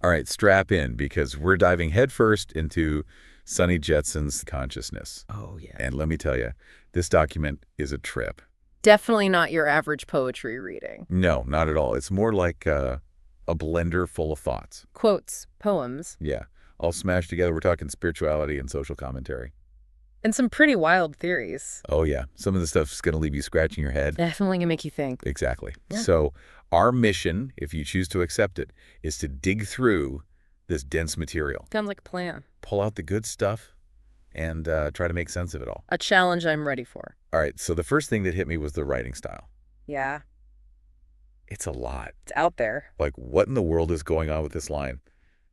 All right, strap in because we're diving headfirst into Sonny Jetsun's consciousness. Oh, yeah. And let me tell you, this document is a trip. Definitely not your average poetry reading. No, not at all. It's more like a blender full of thoughts. Quotes, poems, Yeah, all smashed together. We're talking spirituality and social commentary. and some pretty wild theories. Oh, yeah. Some of the stuff's going to leave you scratching your head. Definitely gonna make you think. Exactly. Yeah. So our mission, if you choose to accept it, is to dig through this dense material, Sounds like a plan. pull out the good stuff, and try to make sense of it all. A challenge I'm ready for. All right, so the first thing that hit me was the writing style. Yeah, It's a lot. it's out there. Like, what in the world is going on with this line?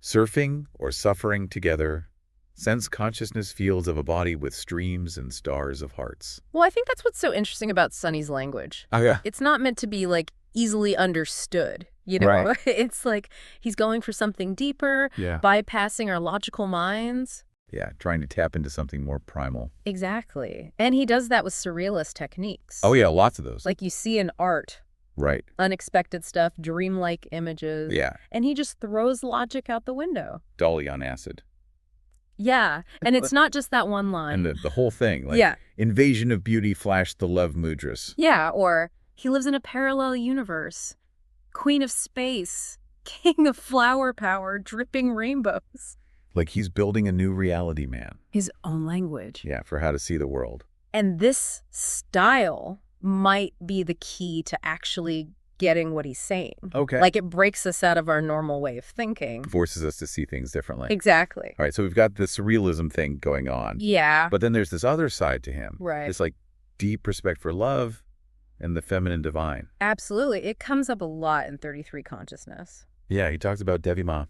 Surfing or suffering together, sense consciousness fields of a body with streams and stars of hearts. Well, I think that's what's so interesting about Sonny's language. Oh, yeah. It's not meant to be, like, easily understood, you know? Right. It's like he's going for something deeper, Yeah. bypassing our logical minds. Yeah, trying to tap into something more primal. Exactly. And he does that with surrealist techniques. Oh, yeah, lots of those. Like you see in art, Right. unexpected stuff, dreamlike images. Yeah, And he just throws logic out the window. Dolly on acid. Yeah. And it's not just that one line. And the whole thing, like, Yeah. invasion of beauty flashed the love mudras. Yeah. Or he lives in a parallel universe. Queen of space. King of flower power. Dripping rainbows. Like he's building a new reality, man. His own language. Yeah, for how to see the world. And this style might be the key to actually getting what he's saying. Okay. Like it breaks us out of our normal way of thinking. Forces us to see things differently. Exactly. All right, so we've got the surrealism thing going on. Yeah. But then there's this other side to him. Right. This like deep respect for love and the feminine divine. Absolutely. It comes up a lot in 33 Consciousness. Yeah, he talks about Devi Ma.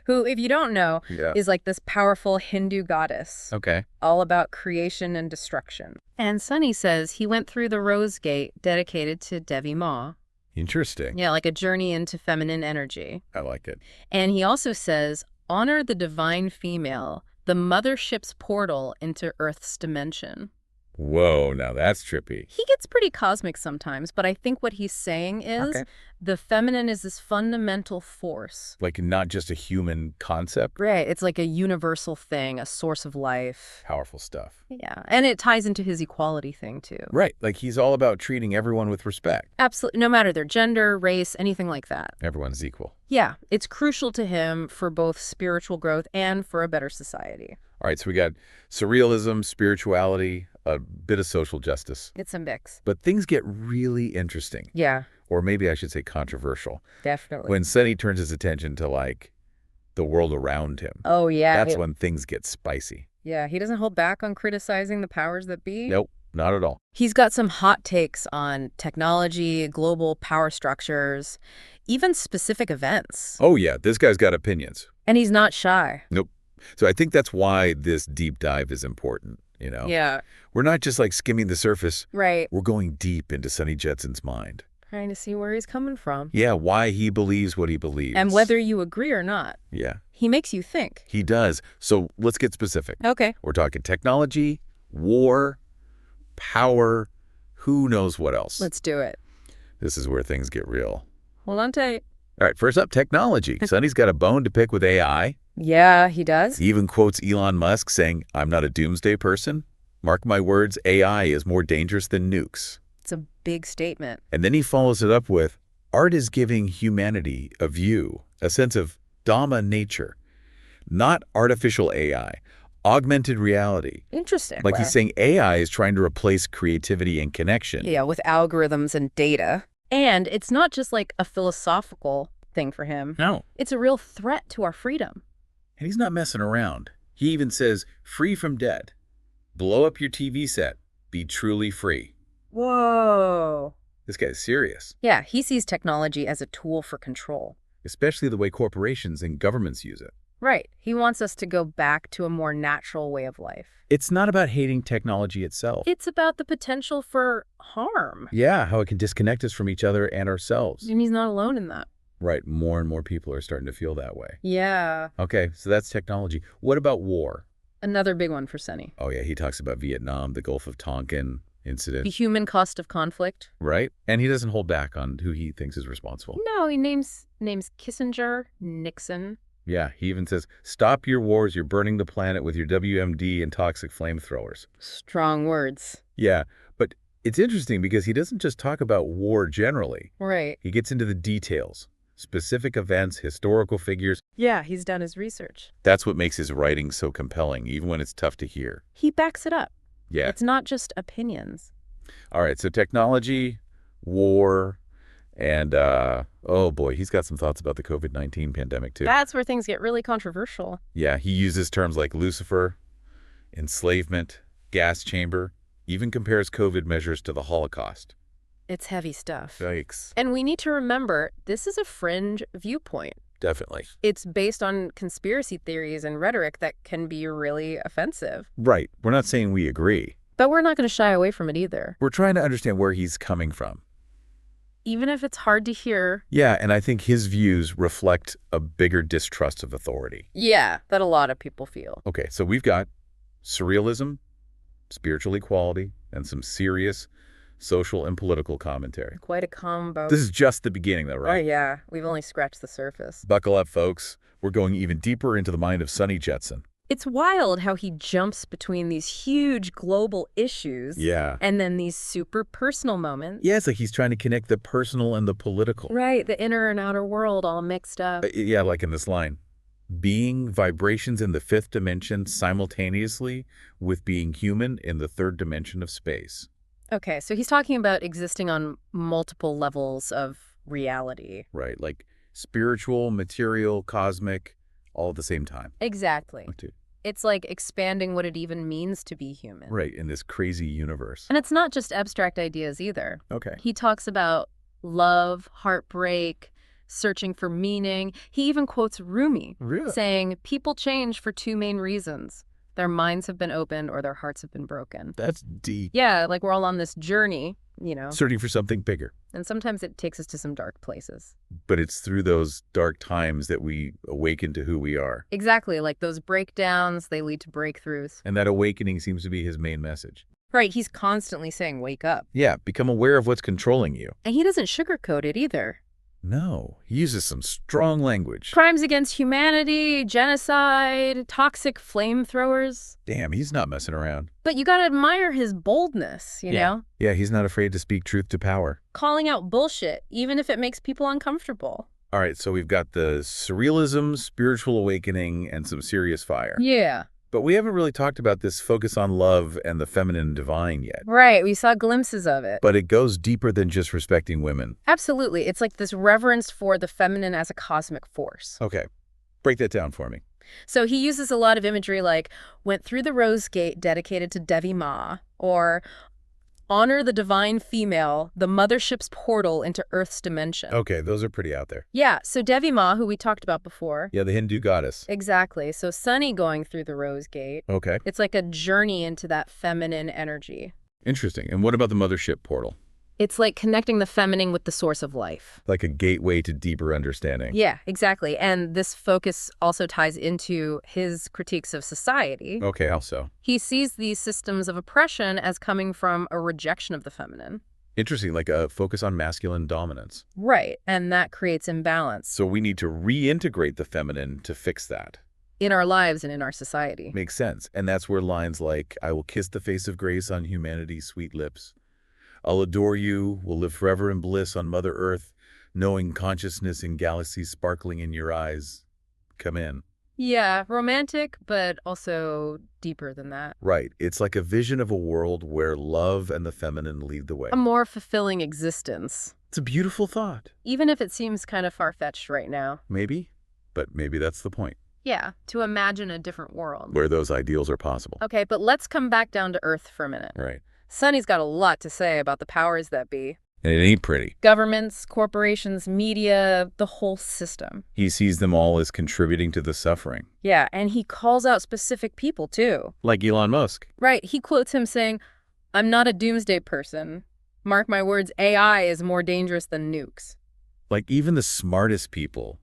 Who, if you don't know, Yeah. is like this powerful Hindu goddess, Okay. all about creation and destruction. And Sonny says he went through the Rose Gate dedicated to Devi Ma. Interesting. Yeah, like a journey into feminine energy. I like it. And he also says, honor the divine female, the mothership's portal into Earth's dimension. Whoa, now that's trippy. He gets pretty cosmic sometimes, but I think what he's saying is the feminine is this fundamental force. Like not just a human concept. Right. It's like a universal thing, a source of life. Powerful stuff. Yeah. And it ties into his equality thing, too. Right. Like he's all about treating everyone with respect. Absolutely. No matter their gender, race, anything like that. Everyone's equal. Yeah. It's crucial to him for both spiritual growth and for a better society. All right, so we got surrealism, spirituality, a bit of social justice. It's a mix. But things get really interesting, Yeah, or maybe I should say controversial, definitely. when Sonny turns his attention to, like, the world around him. Oh, yeah. That's when things get spicy. Yeah, he doesn't hold back on criticizing the powers that be. Nope, not at all. He's got some hot takes on technology, global power structures, even specific events. Oh, yeah, this guy's got opinions. And he's not shy. Nope. So I think that's why this deep dive is important, you know? Yeah, We're not just, like, skimming the surface. right. We're going deep into Sonny Jetson's mind. Trying to see where he's coming from. Yeah, why he believes what he believes. And whether you agree or not, Yeah, he makes you think. he does. So let's get specific. Okay. We're talking technology, war, power, who knows what else. Let's do it. This is where things get real. Hold on tight. All right, first up, technology. Sonny's got a bone to pick with AI. Yeah, he does. He even quotes Elon Musk saying, "I'm not a doomsday person. Mark my words, AI is more dangerous than nukes." It's a big statement. And then he follows it up with, art is giving humanity a view, a sense of Dhamma nature, not artificial AI, augmented reality. Interesting. Like he's saying AI is trying to replace creativity and connection. Yeah, with algorithms and data. And it's not just like a philosophical thing for him. No. It's a real threat to our freedom. And he's not messing around. He even says, free from debt. Blow up your TV set. Be truly free. Whoa. This guy's serious, Yeah, he sees technology as a tool for control. especially the way corporations and governments use it. Right. He wants us to go back to a more natural way of life. It's not about hating technology itself. It's about the potential for harm. Yeah, how it can disconnect us from each other and ourselves. And he's not alone in that. Right, more and more people are starting to feel that way. Yeah. Okay, so that's technology. What about war? Another big one for Sonny. Oh yeah, he talks about Vietnam, the Gulf of Tonkin, incident, human cost of conflict. right? And he doesn't hold back on who he thinks is responsible. No, he names Kissinger, Nixon. Yeah, he even says, stop your wars, you're burning the planet with your WMD and toxic flamethrowers. Strong words. Yeah, but it's interesting because he doesn't just talk about war generally. Right. He gets into the details, specific events, historical figures. Yeah, he's done his research. That's what makes his writing so compelling, even when it's tough to hear. He backs it up. Yeah. It's not just opinions. All right, so technology, war, and, oh boy, he's got some thoughts about the COVID-19 pandemic, too. That's where things get really controversial. Yeah, he uses terms like Lucifer, enslavement, gas chamber, even compares COVID measures to the Holocaust. It's heavy stuff. Yikes. And we need to remember, this is a fringe viewpoint. Definitely. It's based on conspiracy theories and rhetoric that can be really offensive. Right. We're not saying we agree. But we're not going to shy away from it either. We're trying to understand where he's coming from. Even if it's hard to hear. Yeah, and I think his views reflect a bigger distrust of authority. Yeah, that a lot of people feel. Okay, so we've got surrealism, spiritual equality, and some serious social and political commentary. Quite a combo. This is just the beginning, though, Oh, right? yeah. We've only scratched the surface. Buckle up, folks. We're going even deeper into the mind of Sonny Jetsun. It's wild how he jumps between these huge global issues Yeah. and then these super personal moments. Yeah, it's like he's trying to connect the personal and the political. Right, the inner and outer world all mixed up. Yeah, like in this line. Being vibrations in the fifth dimension simultaneously with being human in the third dimension of space. Okay, so he's talking about existing on multiple levels of reality. Right, like spiritual, material, cosmic, all at the same time. Exactly. Oh, dude. It's like expanding what it even means to be human. Right, in this crazy universe. And it's not just abstract ideas either. Okay. He talks about love, heartbreak, searching for meaning. He even quotes Rumi, Really? saying, people change for two main reasons. Their minds have been opened or their hearts have been broken. That's deep. Yeah, like we're all on this journey, you know, Searching for something bigger. and sometimes it takes us to some dark places. But it's through those dark times that we awaken to who we are. Exactly, like those breakdowns, they lead to breakthroughs. And that awakening seems to be his main message. Right, he's constantly saying, wake up. Yeah, become aware of what's controlling you. And he doesn't sugarcoat it either. No, he uses some strong language. Crimes against humanity, genocide, toxic flamethrowers. Damn, he's not messing around. But you gotta admire his boldness, you know? Yeah, he's not afraid to speak truth to power. Calling out bullshit, even if it makes people uncomfortable. All right, so we've got the surrealism, spiritual awakening, and some serious fire. Yeah. But we haven't really talked about this focus on love and the feminine and divine yet. Right, we saw glimpses of it. But it goes deeper than just respecting women. Absolutely. It's like this reverence for the feminine as a cosmic force. Okay, break that down for me. So he uses a lot of imagery like, went through the rose gate dedicated to Devi Ma, or honor the divine female, the mothership's portal into Earth's dimension. Okay, those are pretty out there. Yeah, so Devi Ma, who we talked about before. Yeah, the Hindu goddess. Exactly. So Sunny going through the rose gate. Okay, It's like a journey into that feminine energy. interesting. And what about the mothership portal? It's like connecting the feminine with the source of life. Like a gateway to deeper understanding. Yeah, exactly. And this focus also ties into his critiques of society. Okay, how so? He sees these systems of oppression as coming from a rejection of the feminine. Interesting, like a focus on masculine dominance. Right, and that creates imbalance So we need to reintegrate the feminine to fix that. in our lives and in our society. Makes sense. And that's where lines like, I will kiss the face of grace on humanity's sweet lips. I'll adore you, will live forever in bliss on Mother Earth, knowing consciousness in galaxies sparkling in your eyes. Come in. Yeah, romantic, but also deeper than that. Right. It's like a vision of a world where love and the feminine lead the way. A more fulfilling existence, It's a beautiful thought. even if it seems kind of far-fetched right now. Maybe, but maybe that's the point, Yeah, to imagine a different world. where those ideals are possible. Okay, but let's come back down to Earth for a minute. Right. Sonny's got a lot to say about the powers that be. And it ain't pretty. Governments, corporations, media, the whole system. He sees them all as contributing to the suffering. Yeah, and he calls out specific people, too. Like Elon Musk. Right, he quotes him saying, I'm not a doomsday person. Mark my words, AI is more dangerous than nukes. Like even the smartest people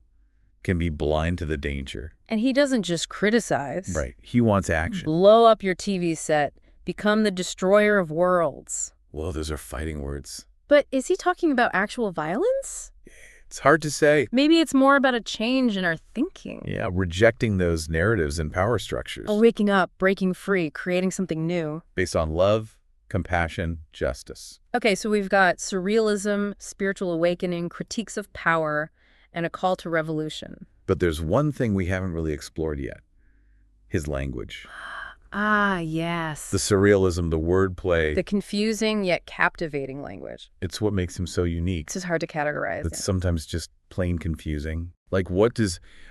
can be blind to the danger. And he doesn't just criticize. Right. He wants action. Blow up your TV set. Become the destroyer of worlds. Well, those are fighting words. But is he talking about actual violence? It's hard to say. Maybe it's more about a change in our thinking. Yeah, rejecting those narratives and power structures. Or waking up, breaking free, creating something new. Based on love, compassion, justice. Okay, so we've got surrealism, spiritual awakening, critiques of power, and a call to revolution. But there's one thing we haven't really explored yet. His language. Ah, yes. The surrealism, the wordplay. The confusing yet captivating language. It's what makes him so unique. It's just hard to categorize. It's sometimes just plain confusing. Like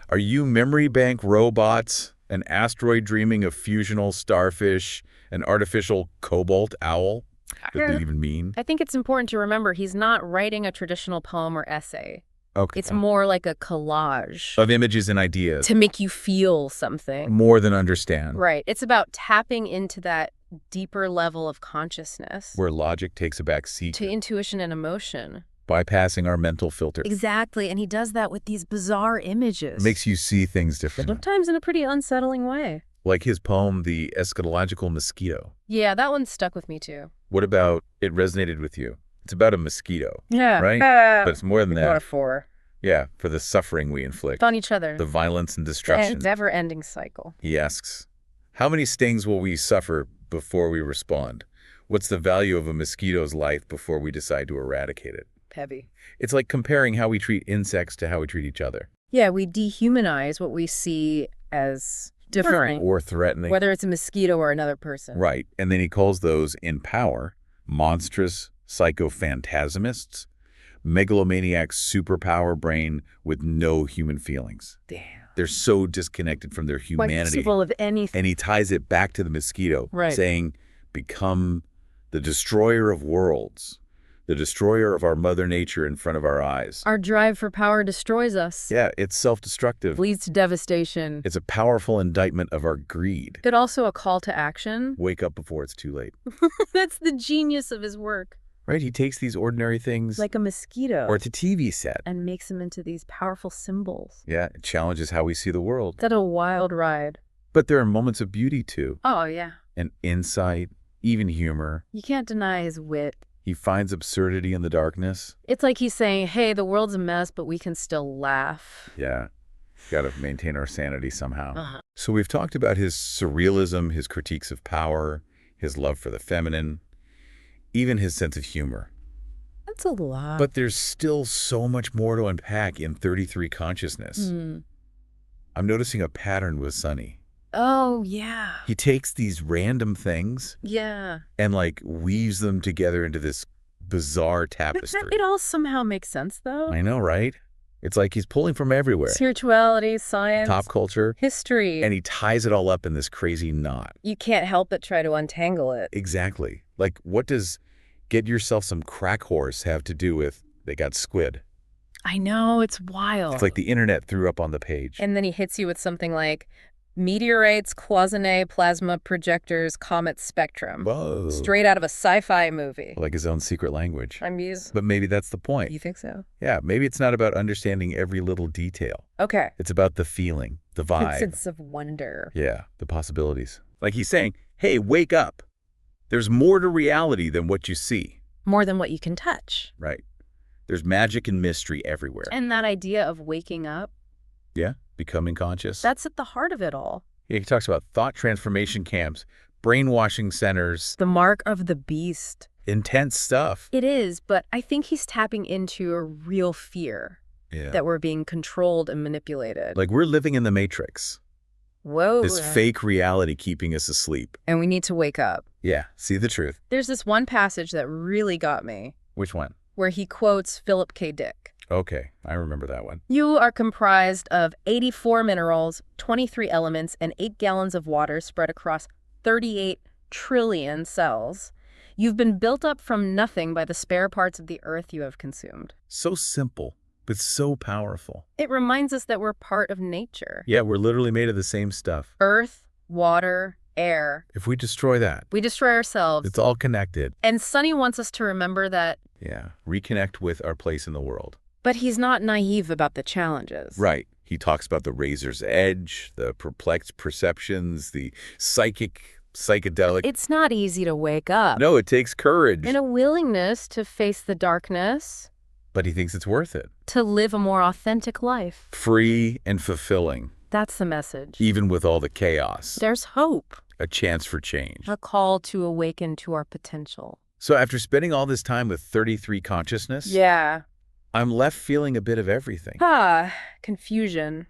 are you memory bank robots, an asteroid dreaming of fusional starfish, an artificial cobalt owl? What does that even mean? I think it's important to remember he's not writing a traditional poem or essay. Okay. It's more like a collage. Of images and ideas. To make you feel something. More than understand. Right. It's about tapping into that deeper level of consciousness. Where logic takes a back seat. To intuition and emotion. Bypassing our mental filter. Exactly. And he does that with these bizarre images. Makes you see things differently. Sometimes in a pretty unsettling way. Like his poem, The Eschatological Mosquito. Yeah, that one stuck with me too. What about it resonated with you? It's about a mosquito. Yeah. Right? But it's more than that. Metaphor. Yeah, for the suffering we inflict. On each other. The violence and destruction. The never-ending cycle. He asks, how many stings will we suffer before we respond? What's the value of a mosquito's life before we decide to eradicate it? Heavy. It's like comparing how we treat insects to how we treat each other. Yeah, we dehumanize what we see as different. Or threatening. Whether it's a mosquito or another person. Right. And then he calls those in power monstrous psychophantasmists, megalomaniac superpower brain with no human feelings. Damn. They're so disconnected from their humanity. Capable of anything. And he ties it back to the mosquito, right. Saying, become the destroyer of worlds, the destroyer of our mother nature in front of our eyes. Our drive for power destroys us. Yeah, it's self-destructive. Leads to devastation. It's a powerful indictment of our greed. But also a call to action. Wake up before it's too late. That's the genius of his work. Right, he takes these ordinary things. Like a mosquito. Or it's a TV set. And makes them into these powerful symbols. Yeah, it challenges how we see the world. That's a wild ride. But there are moments of beauty, too. Oh, yeah. And insight, even humor. You can't deny his wit. He finds absurdity in the darkness. It's like he's saying, hey, the world's a mess, but we can still laugh. Yeah. Got to maintain our sanity somehow. So we've talked about his surrealism, his critiques of power, his love for the feminine, even his sense of humor. That's a lot. But there's still so much more to unpack in 33 Consciousness. I'm noticing a pattern with Sunny. Oh, yeah. He takes these random things and like weaves them together into this bizarre tapestry. It all somehow makes sense, though. I know, right? It's like he's pulling from everywhere. Spirituality, science, pop culture, history. And he ties it all up in this crazy knot. You can't help but try to untangle it. Exactly. Like, what does get yourself some crack horse have to do with they got squid? I know, it's wild. It's like the internet threw up on the page. And then he hits you with something like meteorites, cloisonne, plasma projectors, comet spectrum. Whoa. Straight out of a sci-fi movie. Like his own secret language. I'm used. But maybe that's the point. You think so? Yeah, maybe it's not about understanding every little detail. Okay. It's about the feeling, the vibe. Sense of wonder. Yeah, the possibilities. Like he's saying, hey, wake up. There's more to reality than what you see. More than what you can touch. Right. There's magic and mystery everywhere. And that idea of waking up. Yeah, becoming conscious. That's at the heart of it all. Yeah, he talks about thought transformation camps, brainwashing centers. The mark of the beast. Intense stuff. It is, but I think he's tapping into a real fear. Yeah. That we're being controlled and manipulated. Like we're living in the Matrix. Whoa. This fake reality keeping us asleep. And we need to wake up. Yeah, see the truth. There's this one passage that really got me. Which one? Where he quotes Philip K. Dick. Okay, I remember that one. You are comprised of 84 minerals, 23 elements, and 8 gallons of water spread across 38 trillion cells. You've been built up from nothing by the spare parts of the earth you have consumed. So simple, but so powerful. It reminds us that we're part of nature. Yeah, we're literally made of the same stuff. Earth, water, air. If we destroy that, we destroy ourselves. It's all connected. And Sunny wants us to remember that. Yeah, reconnect with our place in the world. But he's not naive about the challenges. Right. He talks about the razor's edge, the perplexed perceptions, the psychic psychedelic. It's not easy to wake up. No, it takes courage. And a willingness to face the darkness. But he thinks it's worth it. To live a more authentic life. Free and fulfilling. That's the message. Even with all the chaos. There's hope. A chance for change. A call to awaken to our potential. So after spending all this time with 33 consciousness, Yeah. I'm left feeling a bit of everything. Confusion.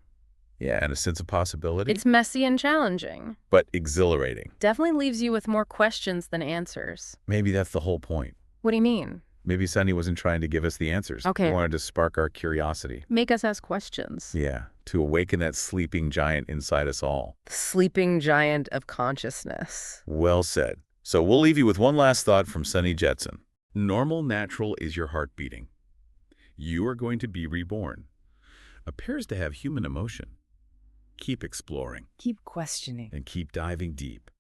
Yeah, and a sense of possibility. It's messy and challenging. But exhilarating. Definitely leaves you with more questions than answers. Maybe that's the whole point. What do you mean? Maybe Sunny wasn't trying to give us the answers. Okay. He wanted to spark our curiosity. Make us ask questions. Yeah, to awaken that sleeping giant inside us all. The sleeping giant of consciousness. Well said. So we'll leave you with one last thought from Sunny Jetsun. Normal, natural is your heart beating. You are going to be reborn. Appears to have human emotion. Keep exploring. Keep questioning. And keep diving deep.